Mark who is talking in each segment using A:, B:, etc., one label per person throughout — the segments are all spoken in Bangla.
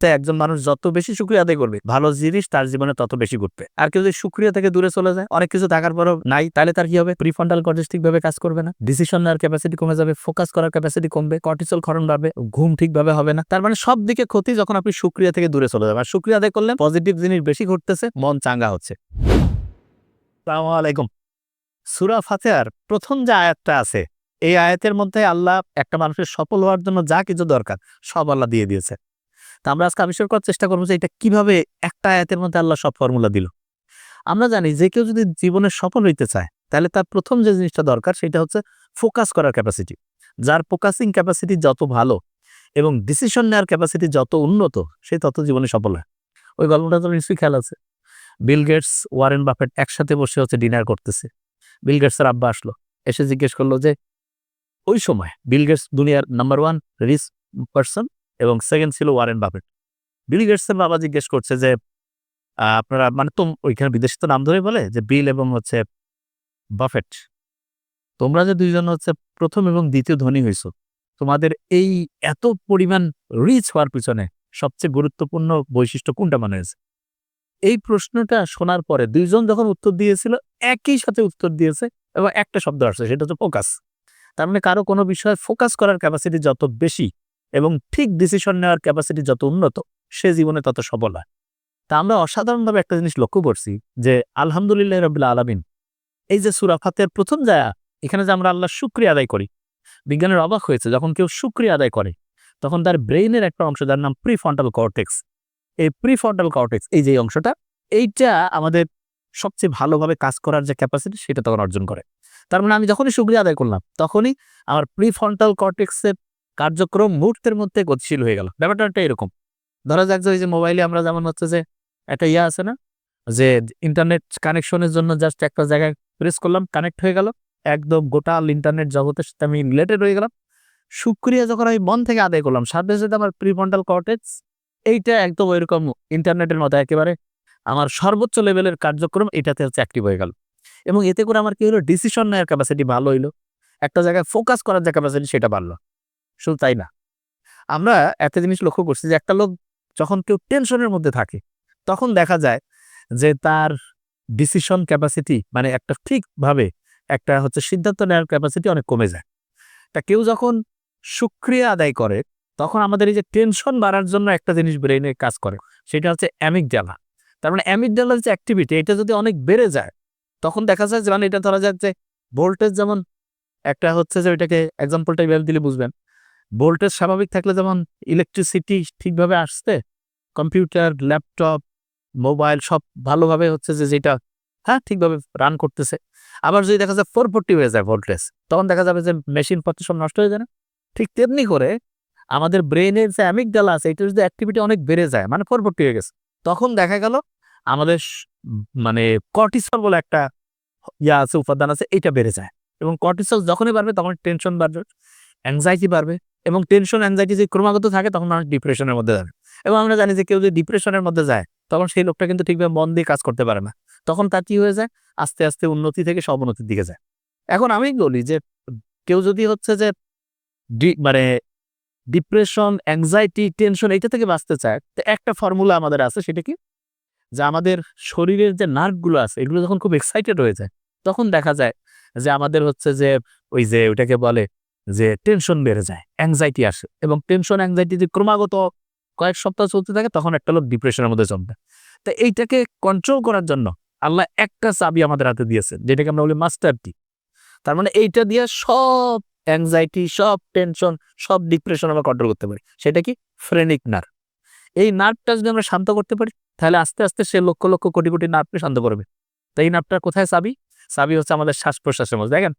A: তাই একজন মানুষ যত বেশি শুকরিয়া আদায় করবে, ভালো জিনিস তার জীবনে তত বেশি ঘটবে। আর কেউ যদি শুকরিয়া থেকে দূরে চলে যায়, অনেক কিছু থাকার পরও নাই, তাহলে তার কি হবে? প্রিফ্রন্টাল কর্টেক্স ঠিকভাবে কাজ করবে না, ডিসিশন নেওয়ার ক্যাপাসিটি কমে যাবে, ফোকাস করার ক্যাপাসিটি কমবে, কর্টিসল ক্ষরণ বাড়বে, ঘুম ঠিকভাবে হবে না। তার মানে সব দিকে ক্ষতি যখন আপনি শুকরিয়া থেকে দূরে চলে যাবেন। আর শুকরিয়া আদায় করলে পজিটিভ জিনিস বেশি ঘটতেছে, মন চাঙ্গা হচ্ছে। আসসালামু আলাইকুম। সূরা ফাতিহার প্রথম যে আয়াতটা আছে, এই আয়াতের মধ্যে আল্লাহ একটা মানুষের সফল হওয়ার জন্য যা কিছু দরকার সব আল্লাহ দিয়ে দিয়েছে। তা আমরা আজকে আবিষ্কার করার চেষ্টা করবো যে এটা কিভাবে একটা আয়াতের মধ্যে আল্লাহ সব ফর্মুলা দিল। আমরা জানি যে কেউ যদি জীবনে সফল হইতে চায়, তাহলে তার প্রথম যে জিনিসটা দরকার সেটা হচ্ছে ফোকাস করার ক্যাপাসিটি। যার ফোকাসিং ক্যাপাসিটি যত ভালো এবং ডিসিশন নেওয়ার ক্যাপাসিটি যত উন্নত, সে তত জীবনে সফল হয়। ওই গল্পটা তো নিশ্চয়ই খেয়াল আছে। বিল গেটস, ওয়ারেন বাফেট একসাথে বসে হচ্ছে ডিনার করতেছে। বিল গেটসের আব্বা আসলো, এসে জিজ্ঞেস করলো যে ওই সময় বিল গেটস দুনিয়ার নাম্বার 1 রিচ পারসন এবং সেকেন্ড ছিল ওয়ারেন বাফেট। বিল গেটসের বাবা জিজ্ঞেস করছে যে আপনারা মানে ওইখানে বিদেশে তো নাম ধরে বলে যে বিল এবং হচ্ছে বাফেট, তোমরা যে দুইজন হচ্ছে প্রথম এবং দ্বিতীয় ধনী হইছো, তোমাদের এই এত পরিমাণ রিচ হওয়ার পিছনে সবচেয়ে গুরুত্বপূর্ণ বৈশিষ্ট্য কোনটা মনে হয়েছে? এই প্রশ্নটা শোনার পরে দুইজন যখন উত্তর দিয়েছিল, একই সাথে উত্তর দিয়েছে এবং একটা শব্দ আসছে, সেটা হচ্ছে ফোকাস। তার মানে কারো কোনো বিষয়ে ফোকাস করার ক্যাপাসিটি যত বেশি এবং ঠিক ডিসিশন নেওয়ার ক্যাপাসিটি যত উন্নত, সে জীবনে তত সফল হয়। তা আমরা অসাধারণভাবে একটা জিনিস লক্ষ্য করছি যে আলহামদুলিল্লাহ রাব্বিল আলামিন, এই যে সূরা ফাতিহার প্রথম জায়া, এখানে যে আমরা আল্লাহর শুকরিয়া আদায় করি, বিজ্ঞানের অবাক হয়েছে যখন কেউ শুকরিয়া আদায় করে তখন তার ব্রেইনের একটা অংশ যার নাম প্রিফ্রন্টাল কর্টেক্স, এই প্রিফ্রন্টাল কর্টেক্স এই যে অংশটা, এইটা আমাদের সবচেয়ে ভালোভাবে কাজ করার যে ক্যাপাসিটি সেটা তখন অর্জন করে। তার মানে আমি যখনই শুকরিয়া আদায় করলাম তখনই আমার প্রিফ্রন্টাল কর্টেক্সের কার্যক্রম মুহূর্তের মধ্যে গতিশীল হয়ে গেল। ব্যাপারটা এরকম, ধরা যাক যে ওই যে মোবাইলে আমরা যেমন হচ্ছে যে একটা আছে না, যে ইন্টারনেট কানেকশনের জন্য জাস্ট একটা জায়গায় প্রেস করলাম, কানেক্ট হয়ে গেল, একদম গোটা ইন্টারনেট জগতের সাথে আমি রিলেটেড হয়ে গেলাম। শুকরিয়া যখন আমি মন থেকে আদায় করলাম, সাথে সাথে আমার প্রিফ্রন্টাল কর্টেক্স এইটা একদম ওইরকম ইন্টারনেটের মতো একেবারে আমার সর্বোচ্চ লেভেলের কার্যক্রম এটাতে হচ্ছে অ্যাক্টিভ হয়ে গেল। এবং এতে করে আমার কি হলো? ডিসিশন নেওয়ার ক্যাপাসিটি ভালো হইলো, একটা জায়গায় ফোকাস করার যে ক্যাপাসিটি সেটা বাড়লো। শুধু তাই না, আমরা একটা জিনিস লক্ষ্য করছি যে একটা লোক যখন কেউ টেনশনের মধ্যে থাকে, তখন দেখা যায় যে তার ডিসিশন ক্যাপাসিটি মানে একটা ঠিকভাবে একটা হচ্ছে সিদ্ধান্ত নেওয়ার ক্যাপাসিটি অনেক কমে যায়। তা কেউ যখন শুকরিয়া আদায় করে, তখন আমাদের এই যে টেনশন বাড়ার জন্য একটা জিনিস ব্রেইনে কাজ করে, সেটা হচ্ছে অ্যামিগডালা। তার মানে অ্যামিগডালার যে অ্যাক্টিভিটি এটা যদি অনেক বেড়ে যায়, তখন দেখা যায় যে মানে এটা ধরা যাক যে ভোল্টেজ যেমন একটা হচ্ছে যে ওইটাকে এক্সাম্পলটা এভাবে দিলে বুঝবেন। ভোল্টেজ স্বাভাবিক থাকলে যেমন ইলেকট্রিসিটি ঠিকভাবে আসছে, কম্পিউটার, ল্যাপটপ, মোবাইল সব ভালোভাবে হচ্ছে যে যেটা ঠিকভাবে রান করতেছে। আবার যদি দেখা যায় 440 হয়ে যায় ভোল্টেজ, তখন দেখা যাবে যে মেশিন পত্র সব নষ্ট হয়ে যায় না? ঠিক তেমনি করে আমাদের ব্রেইনের যে অ্যামিগডালা আছে এটার যদি অ্যাক্টিভিটি অনেক বেড়ে যায়, মানে 440 হয়ে গেছে, তখন দেখা গেল আমাদের মানে কর্টিসল বলে একটা আছে, উপাদান আছে, এটা বেড়ে যায়। এবং কর্টিসল যখনই বাড়বে তখন টেনশন বাড়বে, অ্যাংজাইটি বাড়বে, এবং টেনশন অ্যাংজাইটি যদি ক্রমাগত থাকে তখন মানুষ ডিপ্রেশনের মধ্যে যাবে। এবং আমরা জানি যে কেউ যদি ডিপ্রেশনের মধ্যে যায়, তখন সেই লোকটা কিন্তু ঠিকভাবে মন দিয়ে কাজ করতে পারে না। তখন তার কি হয়ে যায়? আস্তে আস্তে উন্নতি থেকে সব অবনতির দিকে যায়। এখন আমি বলি যে কেউ যদি হচ্ছে যে মানে ডিপ্রেশন, অ্যাংজাইটি, টেনশন এইটা থেকে বাঁচতে চায়, তো একটা ফর্মুলা আমাদের আছে, সেটা কি? যে আমাদের শরীরের যে নার্ভগুলো আছে এগুলো যখন খুব এক্সাইটেড হয়ে যায়, তখন দেখা যায় যে আমাদের হচ্ছে যে ওই যে ওইটাকে বলে যে টেনশন বেড়ে যায়, অ্যাংজাইটি আসে, এবং টেনশন অ্যাংজাইটি যদি ক্রমাগত কয়েক সপ্তাহ চলতে থাকে তখন একটা লোক ডিপ্রেশনের মধ্যে জমবে। তো এইটাকে কন্ট্রোল করার জন্য আল্লাহ একটা চাবি আমাদের হাতে দিয়েছে, যেটাকে আমরা বলি মাস্টার কি। তার মানে এইটা দিয়ে সব অ্যাংজাইটি, সব টেনশন, সব ডিপ্রেশন আমরা কন্ট্রোল করতে পারি। সেটা কি? Phrenic nerve. এই নার্ভটা যদি আমরা শান্ত করতে পারি, তাহলে আস্তে আস্তে সে লক্ষ লক্ষ কোটি কোটি নার্ভকে শান্ত করবে। তাই এই নার্ভটার কোথায় চাবি? চাবি হচ্ছে আমাদের শ্বাস প্রশ্বাসের মধ্যে। দেখেন,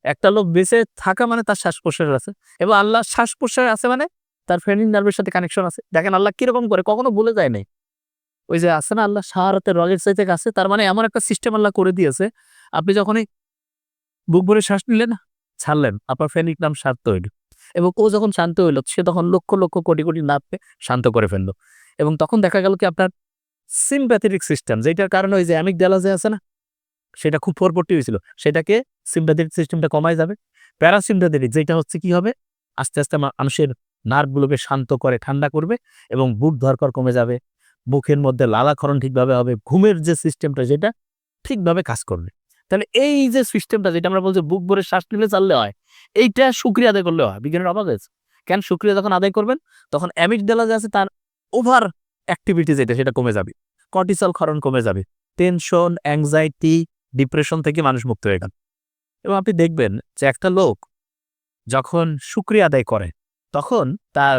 A: একটা লোক বেঁচে থাকা মানে তার শ্বাস প্রশ্বাস আছে, এবং আল্লাহ শ্বাস প্রশ্বাস আছে মানে তার ফ্রেনিক নার্ভের সাথে কানেকশন আছে। দেখেন আল্লাহ কিরকম করে, কখনো ভুলে যায় নাই। ওই যে আছে না, আল্লাহ সাহারাতে রগের চাইতে কাছে, তার মানে এমন একটা সিস্টেম আল্লাহ করে দিয়েছে, আপনি যখনই বুক ভরে শ্বাস নিলেন, ছাড়লেন, আপনার ফ্রেনিক নার্ভ শান্ত হইল, এবং ও যখন শান্ত হইল সে তখন লক্ষ লক্ষ কোটি কোটি নার্ভকে শান্ত করে ফেললো। এবং তখন দেখা গেল কি আপনার সিম্প্যাথেটিক সিস্টেম, যেটার কারণে ওই যে অ্যামিগডালা যে আছে না, সেটা খুব 440 হয়েছিল, সেটাকে সিম্প্যাথেটিক সিস্টেমটা কমায় যাবে। প্যারাসিম্প্যাথেটিক যেটা হচ্ছে কি হবে, আস্তে আস্তে মানুষের নার্ভগুলোকে শান্ত করে ঠান্ডা করবে এবং বুক ধড়কড় কমে যাবে, মুখের মধ্যে লালাক্ষরণ ঠিকভাবে হবে, ঘুমের যে সিস্টেমটা যেটা ঠিকভাবে কাজ করবে। তাহলে এই যে সিস্টেমটা যেটা আমরা বলছি বুক ভরে শ্বাস নিলে চাললে হয়, এইটা শুকরিয়া আদায় করলে হয়। বিজ্ঞানের অবাক হয়েছে। কেন শুকরিয়া যখন আদায় করবেন তখন অ্যামিগডালা যে আছে তার ওভার অ্যাক্টিভিটি যেটা সেটা কমে যাবে, কর্টিসল ক্ষরণ কমে যাবে, টেনশন, অ্যাংজাইটি, ডিপ্রেশন থেকে মানুষ মুক্ত হয়ে গেল। এবং আপনি দেখবেন যে একটা লোক যখন শুকরিয়া আদায় করে তখন তার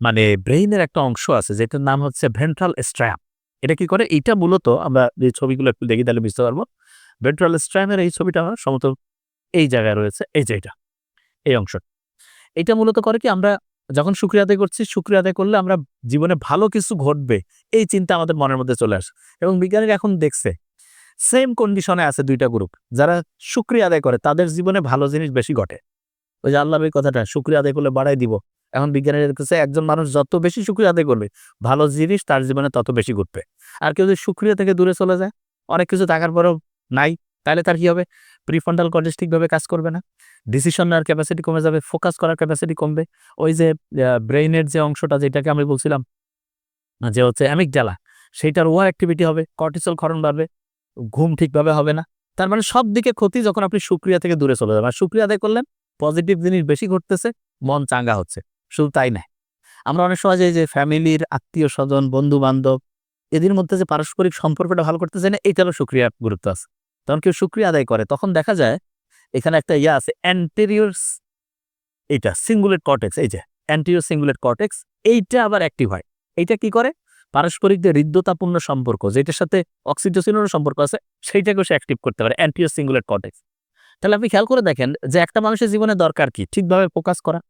A: মানে ব্রেইনের একটা অংশ আছে যেটার নাম হচ্ছে ভেন্ট্রাল স্ট্র্যাম। এটা কি করে? এইটা মূলত আমরা যে ছবিগুলো একটু দেখি তাহলে বুঝতে পারবো। ভেন্ট্রাল স্ট্র্যামের এই ছবিটা সম্ভবত এই জায়গায় রয়েছে, এই যে এটা, এই অংশটা। এটা মূলত করে কি, আমরা যখন শুকরিয়া আদায় করছি, শুকরিয়া আদায় করলে আমরা জীবনে ভালো কিছু ঘটবে এই চিন্তা আমাদের মনের মধ্যে চলে আসে। এবং বিজ্ঞানীরা এখন দেখছে সেম কন্ডিশনে আছে দুইটা গ্রুপ, যারা শুকরিয়া আদায় করে তাদের জীবনে ভালো জিনিস বেশি ঘটে। ওই যে আল্লাহর এই কথাটা, শুকরিয়া আদায় করলে বাড়াই দিব। এখন বিজ্ঞানীরা কাছে একজন মানুষ যত বেশি শুকরিয়া আদায় করবে ভালো জিনিস তার জীবনে তত বেশি ঘটবে। আর কেউ যদি শুকরিয়া থেকে দূরে চলে যায়, অনেক কিছু থাকার পরেও নাই, তাহলে তার কি হবে? প্রিফ্রন্টাল কর্টেক্স ঠিকভাবে কাজ করবে না, ডিসিশন নেওয়ার ক্যাপাসিটি কমে যাবে, ফোকাস করার ক্যাপাসিটি কমবে। ওই যে ব্রেইনের যে অংশটা যেটাকে আমি বলছিলাম যে হচ্ছে অ্যামিগডালা, সেইটার ওভার অ্যাক্টিভিটি হবে, কর্টিসল ক্ষরণ বাড়বে, ঘুম ঠিকভাবে হবে না। তার মানে সব দিকে ক্ষতি যখন আপনি শুকরিয়া থেকে দূরে চলে যাবেন। আর শুকরিয়া আদায় করলেন, পজিটিভ জিনিস বেশি ঘটতেছে, মন চাঙ্গা হচ্ছে। শুধু তাই না, আমরা অনেক সময় যে ফ্যামিলির আত্মীয় স্বজন, বন্ধু বান্ধব, এদের মধ্যে যে পারস্পরিক সম্পর্কটা ভালো করতে চাই না, এইটারও শুকরিয়ার গুরুত্ব আছে। তখন কেউ শুকরিয়া আদায় করে তখন দেখা যায় এখানে একটা আছে অ্যান্টেরিয়র, এইটা সিঙ্গুলেট কর্টেক্স, এই যে অ্যান্টেরিয়র সিঙ্গুলেট কর্টেক্স, এইটা আবার অ্যাক্টিভ হয়। এইটা কি করে? পারস্পরিক যে হৃদ্যতাপূর্ণ সম্পর্ক যেটার সাথে অক্সিটোসিনেরও সম্পর্ক আছে, সেইটাকেও সে অ্যাক্টিভ করতে পারে, অ্যান্টেরিয়র সিঙ্গুলেট কর্টেক্স। তাহলে আপনি খেয়াল করে দেখেন যে একটা মানুষের জীবনে দরকার কি? ঠিকভাবে ফোকাস করা,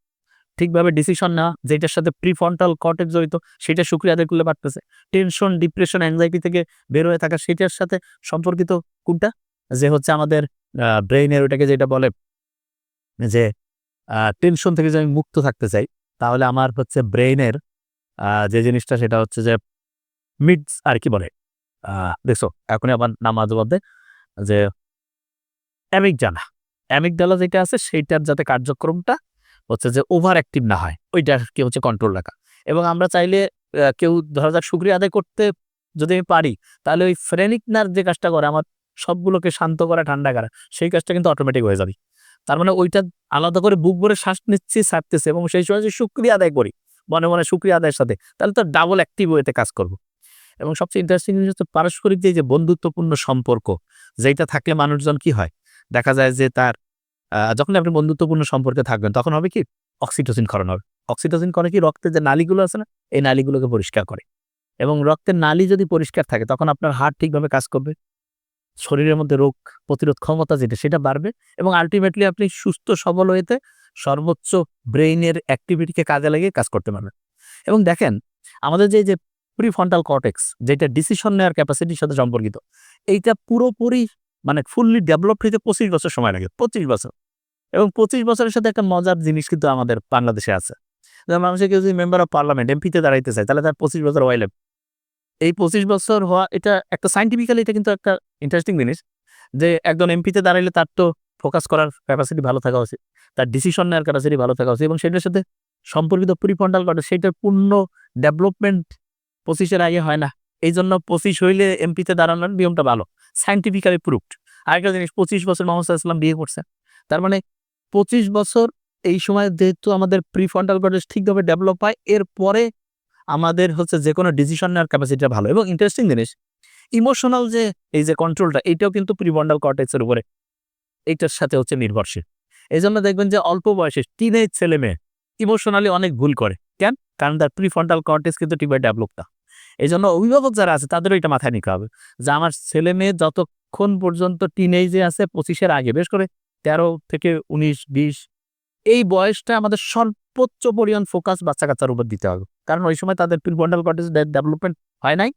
A: ঠিকভাবে ডিসিশন নেওয়া, যেটার সাথে প্রিফ্রন্টাল কর্টেক্স জড়িত সেটা শুকরিয়া আদায় করলে বাড়তেছে। টেনশন, ডিপ্রেশন, অ্যাংজাইটি থেকে বের হয়ে থাকা, সেটার সাথে সম্পর্কিত কোনটা? যে হচ্ছে আমাদের ব্রেইনের, ওটাকে যেটা বলে যে টেনশন থেকে যে আমি মুক্ত থাকতে চাই, তাহলে আমার হচ্ছে ব্রেইনের যে জিনিসটা সেটা হচ্ছে যে মিডস আর কি বলে, দেখছো এখনই আমার নাম আজবাদে, যে অ্যামিগডালা, অ্যামিগডালা যেটা আছে সেইটার যাতে কার্যক্রমটা হচ্ছে যে ওভার অ্যাক্টিভ না হয়, ওইটা কি হচ্ছে কন্ট্রোল রাখা। এবং আমরা চাইলে কেউ ধরা যাক শুকরিয়া আদায় করতে যদি আমি পারি, তাহলে ওই ফ্রেনিক নার্ভ যে কাজটা করে আমার সবগুলোকে শান্ত করা, ঠান্ডা করা, সেই কাজটা কিন্তু অটোমেটিক হয়ে যাবে। তার মানে ওইটা আলাদা করে বুক ভরে শ্বাস নিচ্ছি, ছাড়তেছে, এবং সেই সময় যদি শুকরিয়া আদায় করি মনে মনে শুকরিয়া আদায়ের সাথে, তাহলে তো ডাবল অ্যাক্টিভ ওয়েতে কাজ করবো। এবং সবচেয়ে ইন্টারেস্টিং জিনিস হচ্ছে পারস্পরিক যে বন্ধুত্বপূর্ণ সম্পর্ক, যেটা থাকলে মানুষজন কি হয়, দেখা যায় যে তার যখন আপনি বন্ধুত্বপূর্ণ সম্পর্কে থাকবেন তখন হবে কি, অক্সিটোসিন ক্ষরণ হবে। অক্সিটোসিন করে কি, রক্তের যে নালীগুলো আছে না, এই নালীগুলোকে পরিষ্কার করে। এবং রক্তের নালী যদি পরিষ্কার থাকে তখন আপনার হার্ট ঠিকভাবে কাজ করবে, শরীরের মধ্যে রোগ প্রতিরোধ ক্ষমতা যেটা সেটা বাড়বে, এবং আলটিমেটলি আপনি সুস্থ সবল হইতে সর্বোচ্চ ব্রেইনের অ্যাক্টিভিটিকে কাজে লাগিয়ে কাজ করতে পারবেন। এবং দেখেন আমাদের যে প্রিফ্রন্টাল কর্টেক্স যেটা ডিসিশন নেওয়ার ক্যাপাসিটির সাথে সম্পর্কিত, এইটা পুরোপুরি মানে ফুললি ডেভেলপ হইতে 25 বছর সময় লাগে, 25 বছর। এবং 25 বছরের সাথে একটা মজার জিনিস কিন্তু আমাদের বাংলাদেশে আছে, যেমন মানুষের কেউ যদি মেম্বার অফ পার্লামেন্ট এমপিতে দাঁড়াইতে চায় তাহলে তার 25 বছর ওয়াইল। এই 25 বছর হওয়া, এটা একটা সায়েন্টিফিক্যালি এটা কিন্তু একটা ইন্টারেস্টিং জিনিস, যে একজন এমপিতে দাঁড়াইলে তার তো ফোকাস করার ক্যাপাসিটি ভালো থাকা উচিত, তার ডিসিশন নেওয়ার ক্যাপাসিটি ভালো থাকা উচিত, এবং সেটার সাথে সম্পর্কিত প্রিফ্রন্টাল কর্টেক্স সেটার পূর্ণ ডেভেলপমেন্ট 25-এর আগে হয় না। এই জন্য 25 হইলে এমপিতে দাঁড়ানোর নিয়মটা ভালো, সায়েন্টিফিক্যালি প্রুভড। আরেকটা জিনিস, 25 বছর মোহাম্মদ সাল্লাল্লাহু আলাইহি ওয়াসাল্লাম বিয়ে করছে, তার মানে 25 বছর এই সময় যেহেতু আমাদের প্রিফ্রন্টাল কর্টেক্স ঠিকভাবে ডেভেলপ হয়, এরপরে আমাদের হচ্ছে যে কোনো ডিসিশন নেওয়ার ক্যাপাসিটিটা ভালো। এবং ইন্টারেস্টিং জিনিস, ইমোশনাল যে এই যে কন্ট্রোলটা, এইটাও কিন্তু প্রিফ্রন্টাল কর্টেক্সের উপরে এইটার সাথে হচ্ছে নির্ভরশীল। এই জন্য দেখবেন যে অল্প বয়সে টিনেজ ছেলে মেয়ে ইমোশনালি অনেক ভুল করে, কেন? কারণ তার প্রিফ্রন্টাল কর্টেক্স কিন্তু ঠিকভাবে ডেভেলপ না। এই জন্য অভিভাবক যারা আছে তাদেরও এটা মাথায় নিতে হবে যে আমার ছেলে মেয়ে যতক্ষণ পর্যন্ত টিনেজে আছে, 25-এর আগে, বেশ করে 13 থেকে 19-20, এই বয়সটা আমাদের সর্বোচ্চ পরিমাণ ফোকাস বাচ্চা কাচ্চার উপর দিতে হবে। কারণ ওই সময় তাদের প্রিফ্রন্টাল কর্টেক্স ডেভেলপমেন্ট হয় নাই,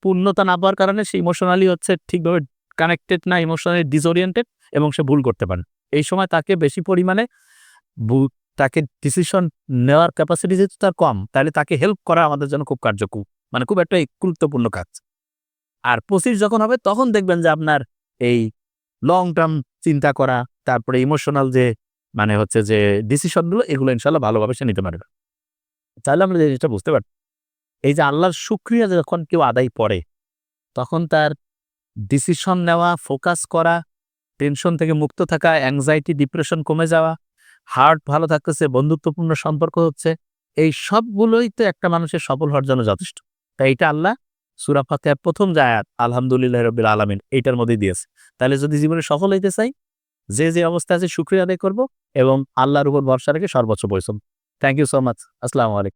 A: পূর্ণতা না পাওয়ার কারণে সে ইমোশনালি হচ্ছে ঠিকভাবে কানেক্টেড না, ইমোশনালি ডিসওরিয়েন্টেড, এবং সে ভুল করতে পারে। এই সময় তাকে বেশি পরিমাণে তাকে ডিসিশন নেওয়ার ক্যাপাসিটি যেহেতু তার কম, তাহলে তাকে হেল্প করা আমাদের জন্য খুব কার্যকর, মানে খুব একটা গুরুত্বপূর্ণ কাজ। আর 25 যখন হবে তখন দেখবেন যে আপনার এই লং টার্ম চিন্তা করা, তারপরে ইমোশনাল যে মানে হচ্ছে যে ডিসিশনগুলো, এগুলো ইনশাআল্লাহ ভালোভাবে সে নিতে পারবে। তাহলে আমরা যে জিনিসটা বুঝতে পারি, এই যে আল্লাহর শুকরিয়া যখন কেউ আদায় করে, তখন তার ডিসিশন নেওয়া, ফোকাস করা, টেনশন থেকে মুক্ত থাকা, অ্যাংজাইটি, ডিপ্রেশন কমে যাওয়া, হার্ট ভালো থাকতেছে, বন্ধুত্বপূর্ণ সম্পর্ক হচ্ছে, এই সবগুলোই তো একটা মানুষের সফল হওয়ার জন্য যথেষ্ট। তাই এটা আল্লাহ সূরা ফাতিহার ১ম যে আয়াত আলহামদুলিল্লাহি রাব্বিল আলামিন এইটার মধ্যেই দিয়েছে। তাহলে যদি জীবনে সফল হইতে চাই, যে অবস্থায় আছে শুকরিয়া আদায় করব এবং আল্লাহর উপর ভরসা রেখে সর্বোচ্চ পরিশ্রম। Thank you so much. আসসালামু আলাইকুম।